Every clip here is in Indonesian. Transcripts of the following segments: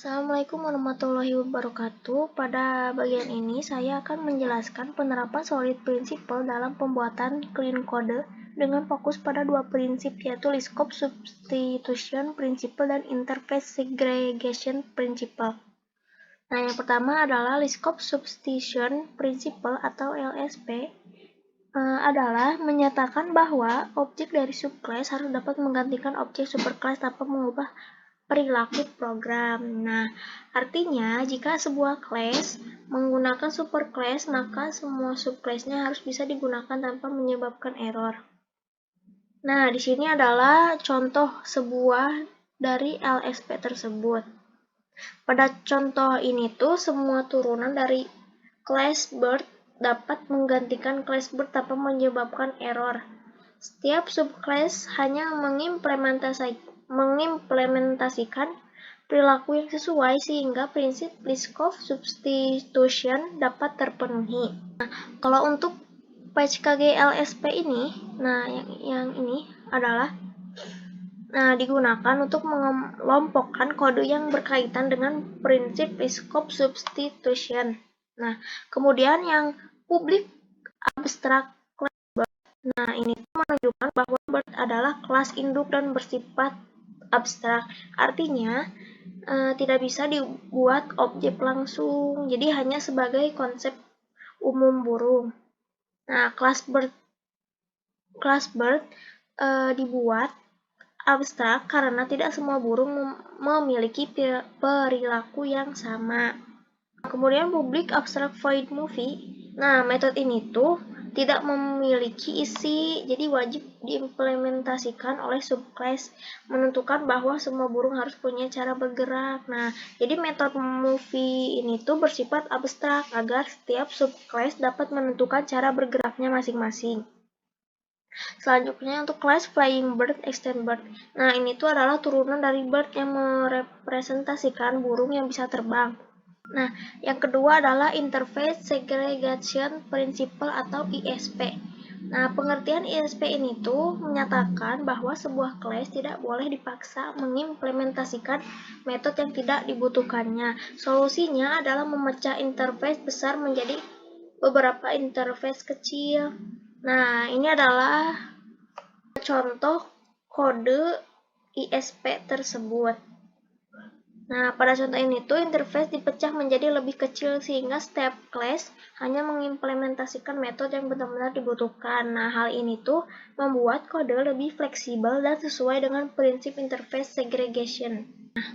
Assalamualaikum warahmatullahi wabarakatuh. Pada bagian ini saya akan menjelaskan penerapan solid principle dalam pembuatan clean code dengan fokus pada dua prinsip, yaitu Liskov substitution principle dan interface segregation principle. Nah, yang pertama adalah Liskov substitution principle atau LSP adalah menyatakan bahwa objek dari subclass harus dapat menggantikan objek superclass tanpa mengubah perilaku program. Nah, artinya jika sebuah class menggunakan superclass, maka semua subclassnya harus bisa digunakan tanpa menyebabkan error. Nah, di sini adalah contoh sebuah dari LSP tersebut. Pada contoh ini tuh semua turunan dari class bird dapat menggantikan class bird tanpa menyebabkan error. Setiap subclass hanya mengimplementasikan perilaku yang sesuai sehingga prinsip Liskov substitution dapat terpenuhi. Nah, kalau untuk PHKG LSP ini, nah yang ini adalah digunakan untuk mengelompokkan kode yang berkaitan dengan prinsip Liskov substitution. Nah, kemudian yang public abstrak. Nah, ini menunjukkan bahwa bird adalah kelas induk dan bersifat abstrak. Artinya, tidak bisa dibuat objek langsung, jadi hanya sebagai konsep umum burung. Nah, kelas bird dibuat abstrak karena tidak semua burung memiliki perilaku yang sama. Kemudian public abstract void movie. Nah, metode ini tuh tidak memiliki isi, jadi wajib diimplementasikan oleh subclass, menentukan bahwa semua burung harus punya cara bergerak. Nah, jadi metode movie ini tuh bersifat abstrak agar setiap subclass dapat menentukan cara bergeraknya masing-masing. Selanjutnya untuk class flying bird, extend bird. Nah, ini tuh adalah turunan dari bird yang merepresentasikan burung yang bisa terbang. Nah, yang kedua adalah Interface Segregation Principle atau ISP. Nah, pengertian ISP ini tuh menyatakan bahwa sebuah kelas tidak boleh dipaksa mengimplementasikan metode yang tidak dibutuhkannya. Solusinya adalah memecah interface besar menjadi beberapa interface kecil. Nah, ini adalah contoh kode ISP tersebut. Nah, pada contoh ini tuh interface dipecah menjadi lebih kecil sehingga setiap class hanya mengimplementasikan metode yang benar-benar dibutuhkan. Nah, hal ini tuh membuat kode lebih fleksibel dan sesuai dengan prinsip interface segregation. Nah,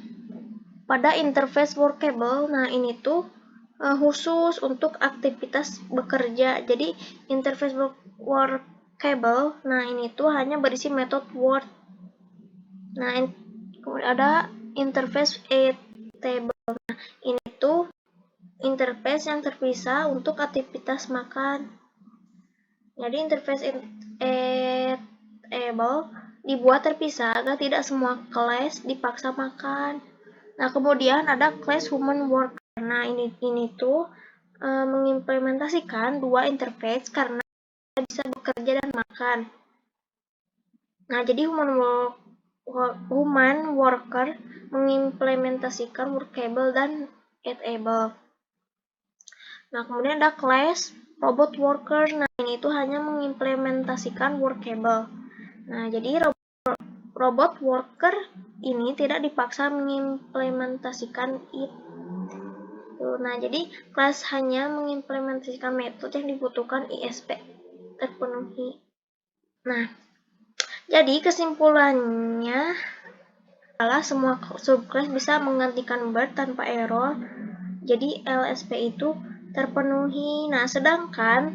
pada interface workable, nah ini tuh khusus untuk aktivitas bekerja. Jadi, interface workable, nah ini tuh hanya berisi metode word. Nah, kemudian ada interface table. Nah, ini tuh interface yang terpisah untuk aktivitas makan. Jadi interface table dibuat terpisah agar tidak semua class dipaksa makan. Nah, kemudian ada class human worker. Nah, ini tuh mengimplementasikan dua interface karena bisa bekerja dan makan. Nah, jadi human worker mengimplementasikan workable dan eatable. Nah, kemudian ada class robot worker. Nah, ini tuh hanya mengimplementasikan workable. Nah, jadi robot worker ini tidak dipaksa mengimplementasikan it. Nah, jadi class hanya mengimplementasikan metode yang dibutuhkan ISP terpenuhi. Nah, jadi kesimpulannya adalah semua subclass bisa menggantikan bird tanpa error. Jadi LSP itu terpenuhi. Nah, sedangkan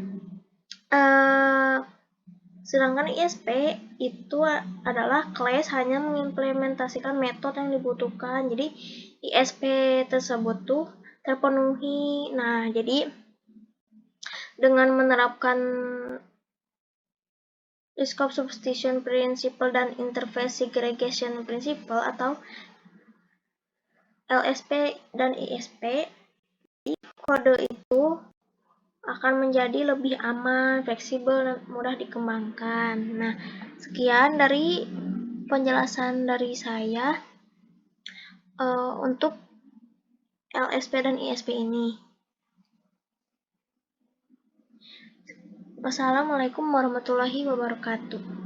ISP itu adalah class hanya mengimplementasikan metode yang dibutuhkan. Jadi ISP tersebut tuh terpenuhi. Nah, jadi dengan menerapkan Liskov substitution principle dan interface segregation principle atau LSP dan ISP, kode itu akan menjadi lebih aman, fleksibel, dan mudah dikembangkan. Nah, sekian dari penjelasan dari saya. Untuk LSP dan ISP ini. Wassalamualaikum warahmatullahi wabarakatuh.